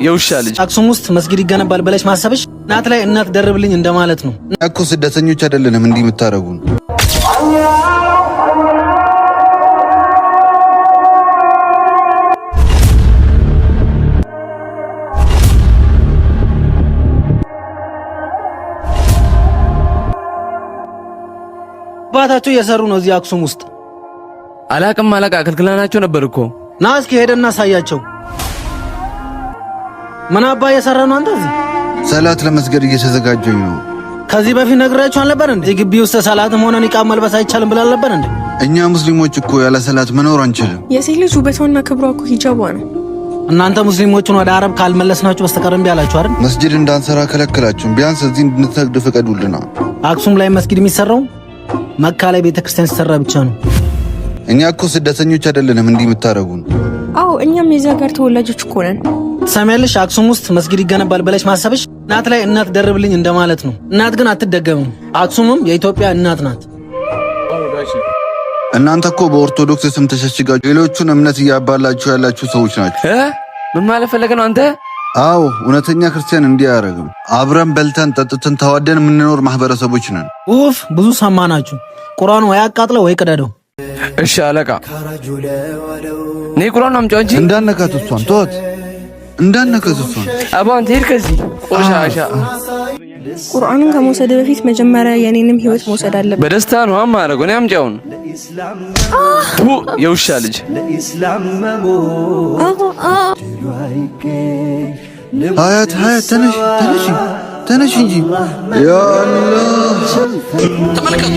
የውሻ ልጅ አክሱም ውስጥ መስጊድ ይገነባል ብለሽ ማሰብሽ ናት ላይ እናት ደርብልኝ እንደማለት ነው እኮ። ስደተኞች አይደለንም እንዲህ የምታረጉን። ባታቸው የሰሩ ነው እዚህ አክሱም ውስጥ አላቅም አከልክለናቸው ነበር እኮ። ና እስኪ ሄደና ሳያቸው። ምን አባ የሰራ ነው አንተ? እዚህ ሰላት ለመስገድ እየተዘጋጀኝ ነው። ከዚህ በፊት ነግራችሁ አልነበር እንዴ? ግቢ ውስጥ ሰላትም ሆነ ኒቃብ መልበስ አይቻልም ብላ ነበር እንዴ? እኛ ሙስሊሞች እኮ ያለ ሰላት መኖር አንችልም። የሴት ልጅ ውበቷና ክብሯ እኮ ሂጃቧ ነው። እናንተ ሙስሊሞችን ወደ አረብ ካልመለስናችሁ በስተቀር እምቢ አላችሁ አይደል? መስጂድ እንዳንሰራ ከለከላችሁን። ቢያንስ እዚህ እንድንሰግድ ፍቀዱልና። አክሱም ላይ መስጊድ የሚሰራው መካ ላይ ቤተክርስቲያን ሲሰራ ብቻ ነው። እኛ እኮ ስደተኞች አይደለንም እንዲህ የምታረጉን። አዎ እኛም የዚህ ሀገር ተወላጆች እኮ ነን። ሰማያለሽ? አክሱም ውስጥ መስጊድ ይገነባል ብለሽ ማሰብሽ ናት ላይ እናት ደርብልኝ እንደማለት ነው። እናት ግን አትደገምም። አክሱምም የኢትዮጵያ እናት ናት። እናንተ እኮ በኦርቶዶክስ ስም ተሸሽጋችሁ ሌሎቹን እምነት እያባላችሁ ያላችሁ ሰዎች ናችሁ። ምን ማለት ፈለገ ነው አንተ? አዎ እውነተኛ ክርስቲያን እንዲህ አያረግም። አብረን በልተን ጠጥተን ተዋደን የምንኖር ማህበረሰቦች ነን። ኡፍ ብዙ ሰማናችሁ። ቁርአን ወይ አቃጥለው ወይ ቅደደው። እሺ አለቃ ነይ ቁርአን አምጪው እንጂ እንዳነካት እሷን ተወት። እንዳነካት እሷን አባን ትሄድ ከዚህ ቆሻሻ። ቁርአንን ከመውሰድ በፊት መጀመሪያ የኔንም ህይወት መውሰድ አለበት። በደስታ ነው አማረገው። ነይ አምጪውን። የውሻ ልጅ ሀያት ተነሽ እንጂ ያ አላህ። ተመልከቱ፣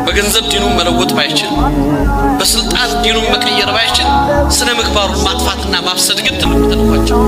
በገንዘብ ዲኑን መለወጥ ባይችል፣ በስልጣን ዲኑን መቀየር ባይችል፣ ስነ ምግባሩን ማጥፋትና ማፍሰድ ግን ትልቁ ተልኳቸው።